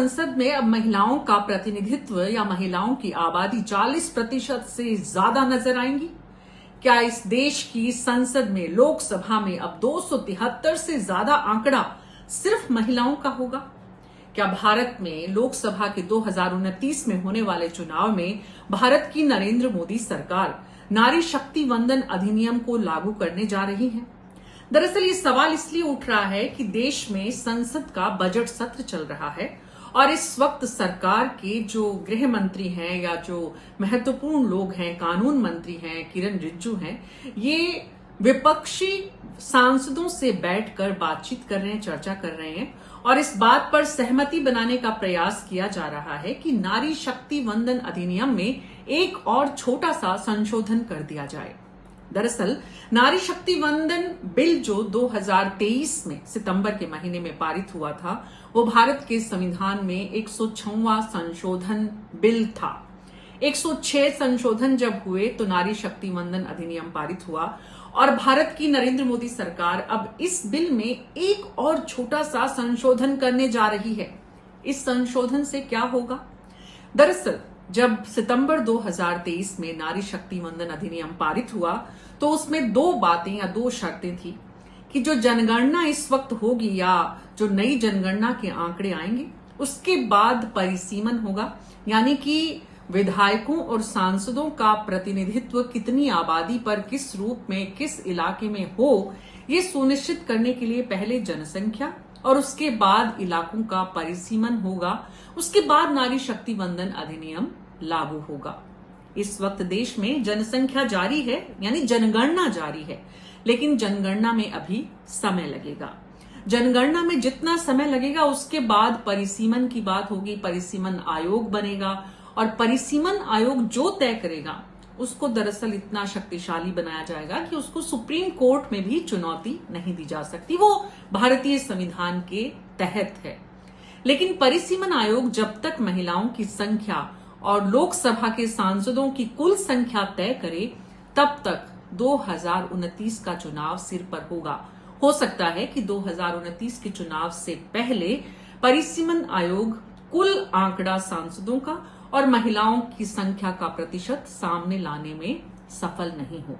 संसद में अब महिलाओं का प्रतिनिधित्व या महिलाओं की आबादी 40% से ज्यादा नजर आएंगी? क्या इस देश की संसद में, लोकसभा में अब 273 से ज्यादा आंकड़ा सिर्फ महिलाओं का होगा? क्या भारत में लोकसभा के 2029 में होने वाले चुनाव में भारत की नरेंद्र मोदी सरकार नारी शक्ति वंदन अधिनियम को लागू करने जा रही है? दरअसल ये सवाल इसलिए उठ रहा है कि देश में संसद का बजट सत्र चल रहा है और इस वक्त सरकार के जो गृह मंत्री हैं या जो महत्वपूर्ण लोग हैं, कानून मंत्री हैं, किरण रिजिजू हैं, ये विपक्षी सांसदों से बैठकर बातचीत कर रहे हैं, चर्चा कर रहे हैं और इस बात पर सहमति बनाने का प्रयास किया जा रहा है कि नारी शक्ति वंदन अधिनियम में एक और छोटा सा संशोधन कर दिया जाए। दरअसल नारी शक्ति वंदन बिल जो 2023 में सितंबर के महीने में पारित हुआ था, वो भारत के संविधान में 106वां संशोधन बिल था। 106 संशोधन जब हुए तो नारी शक्ति वंदन अधिनियम पारित हुआ और भारत की नरेंद्र मोदी सरकार अब इस बिल में एक और छोटा सा संशोधन करने जा रही है। इस संशोधन से क्या होगा? दरअसल जब सितंबर 2023 में नारी शक्ति वंदन अधिनियम पारित हुआ तो उसमें दो बातें या दो शर्तें थी कि जो जनगणना इस वक्त होगी या जो नई जनगणना के आंकड़े आएंगे उसके बाद परिसीमन होगा, यानी कि विधायकों और सांसदों का प्रतिनिधित्व कितनी आबादी पर, किस रूप में, किस इलाके में हो, ये सुनिश्चित करने के लिए पहले जनसंख्या और उसके बाद इलाकों का परिसीमन होगा। उसके बाद नारी शक्ति वंदन अधिनियम लागू होगा। इस वक्त देश में जनसंख्या जारी है, यानी जनगणना जारी है, लेकिन जनगणना में अभी समय लगेगा। जनगणना में जितना समय लगेगा उसके बाद परिसीमन की बात होगी, परिसीमन आयोग बनेगा और परिसीमन आयोग जो तय करेगा उसको दरअसल इतना शक्तिशाली बनाया जाएगा कि उसको सुप्रीम कोर्ट में भी चुनौती नहीं दी जा सकती। वो भारतीय संविधान के तहत है। लेकिन परिसीमन आयोग जब तक महिलाओं की संख्या और लोकसभा के सांसदों की कुल संख्या तय करे तब तक 2029 का चुनाव सिर पर होगा। हो सकता है कि 2029 के चुनाव से पहले परिसीमन आयोग कुल आंकड़ा सांसदों का और महिलाओं की संख्या का प्रतिशत सामने लाने में सफल नहीं हो।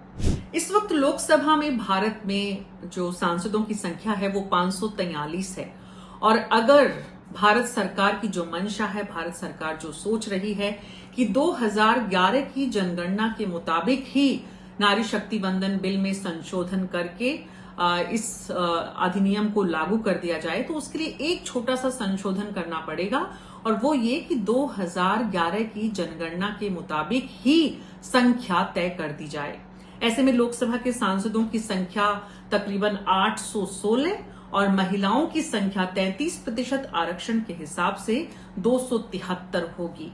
इस वक्त लोकसभा में भारत में जो सांसदों की संख्या है वो 543 है और अगर भारत सरकार की जो मंशा है, भारत सरकार जो सोच रही है कि 2011 की जनगणना के मुताबिक ही नारी शक्ति वंदन बिल में संशोधन करके इस अधिनियम को लागू कर दिया जाए, तो उसके लिए एक छोटा सा संशोधन करना पड़ेगा और वो ये कि 2011 की जनगणना के मुताबिक ही संख्या तय कर दी जाए। ऐसे में लोकसभा के सांसदों की संख्या तकरीबन 816 और महिलाओं की संख्या 33% आरक्षण के हिसाब से 273 होगी।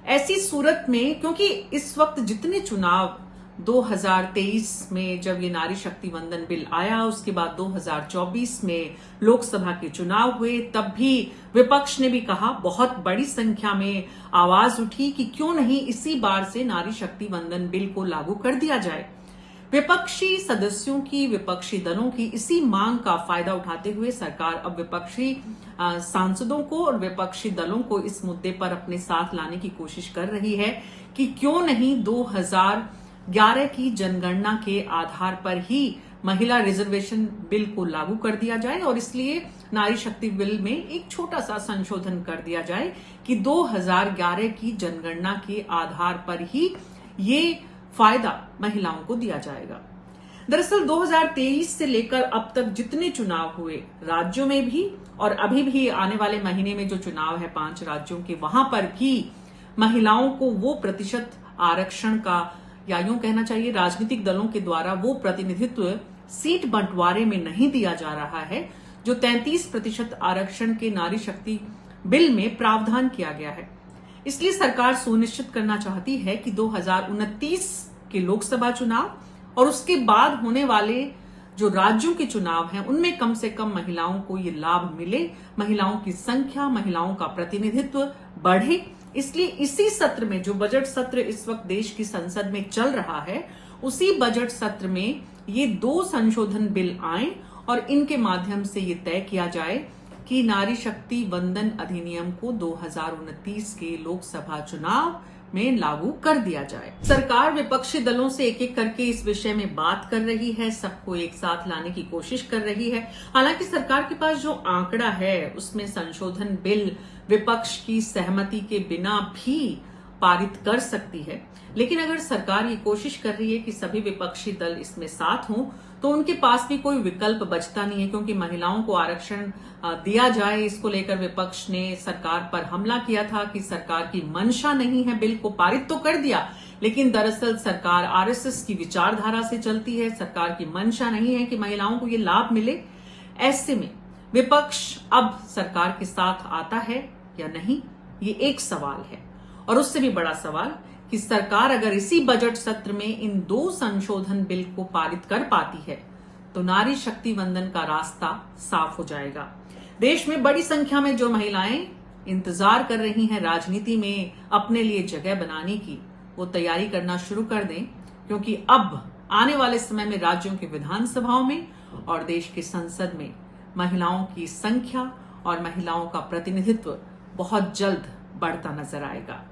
ऐसी सूरत में, क्योंकि इस वक्त जितने चुनाव 2023 में जब ये नारी शक्ति वंदन बिल आया, उसके बाद 2024 में लोकसभा के चुनाव हुए, तब भी विपक्ष ने भी कहा, बहुत बड़ी संख्या में आवाज उठी कि क्यों नहीं इसी बार से नारी शक्ति वंदन बिल को लागू कर दिया जाए। विपक्षी सदस्यों की, विपक्षी दलों की इसी मांग का फायदा उठाते हुए सरकार अब विपक्षी सांसदों को और विपक्षी दलों को इस मुद्दे पर अपने साथ लाने की कोशिश कर रही है कि क्यों नहीं 2011 की जनगणना के आधार पर ही महिला रिजर्वेशन बिल को लागू कर दिया जाए और इसलिए नारी शक्ति बिल में एक छोटा सा संशोधन कर दिया जाए कि 2011 की जनगणना के आधार पर ही ये फायदा महिलाओं को दिया जाएगा। दरअसल 2023 से लेकर अब तक जितने चुनाव हुए राज्यों में भी और अभी भी आने वाले महीने में जो चुनाव है 5 राज्यों के, वहां पर भी महिलाओं को वो प्रतिशत आरक्षण का, या यूं कहना चाहिए राजनीतिक दलों के द्वारा वो प्रतिनिधित्व सीट बंटवारे में नहीं दिया जा रहा है जो 33% आरक्षण के नारी शक्ति बिल में प्रावधान किया गया है। इसलिए सरकार सुनिश्चित करना चाहती है कि 2029 के लोकसभा चुनाव और उसके बाद होने वाले जो राज्यों के चुनाव हैं उनमें कम से कम महिलाओं को ये लाभ मिले, महिलाओं की संख्या, महिलाओं का प्रतिनिधित्व बढ़े। इसलिए इसी सत्र में, जो बजट सत्र इस वक्त देश की संसद में चल रहा है, उसी बजट सत्र में ये 2 संशोधन बिल आए और इनके माध्यम से ये तय किया जाए कि नारी शक्ति वंदन अधिनियम को 2029 के लोकसभा चुनाव में लागू कर दिया जाए। सरकार विपक्षी दलों से एक एक करके इस विषय में बात कर रही है, सबको एक साथ लाने की कोशिश कर रही है। हालांकि सरकार के पास जो आंकड़ा है उसमें संशोधन बिल विपक्ष की सहमति के बिना भी पारित कर सकती है, लेकिन अगर सरकार ये कोशिश कर रही है कि सभी विपक्षी दल इसमें साथ हों तो उनके पास भी कोई विकल्प बचता नहीं है, क्योंकि महिलाओं को आरक्षण दिया जाए, इसको लेकर विपक्ष ने सरकार पर हमला किया था कि सरकार की मंशा नहीं है, बिल को पारित तो कर दिया लेकिन दरअसल सरकार आरएसएस की विचारधारा से चलती है, सरकार की मंशा नहीं है कि महिलाओं को ये लाभ मिले। ऐसे में विपक्ष अब सरकार के साथ आता है या नहीं, ये एक सवाल है। और उससे भी बड़ा सवाल कि सरकार अगर इसी बजट सत्र में इन 2 संशोधन बिल को पारित कर पाती है तो नारी शक्ति वंदन का रास्ता साफ हो जाएगा। देश में बड़ी संख्या में जो महिलाएं इंतजार कर रही हैं राजनीति में अपने लिए जगह बनाने की, वो तैयारी करना शुरू कर दें, क्योंकि अब आने वाले समय में राज्यों की विधानसभाओं में और देश की संसद में महिलाओं की संख्या और महिलाओं का प्रतिनिधित्व बहुत जल्द बढ़ता नजर आएगा।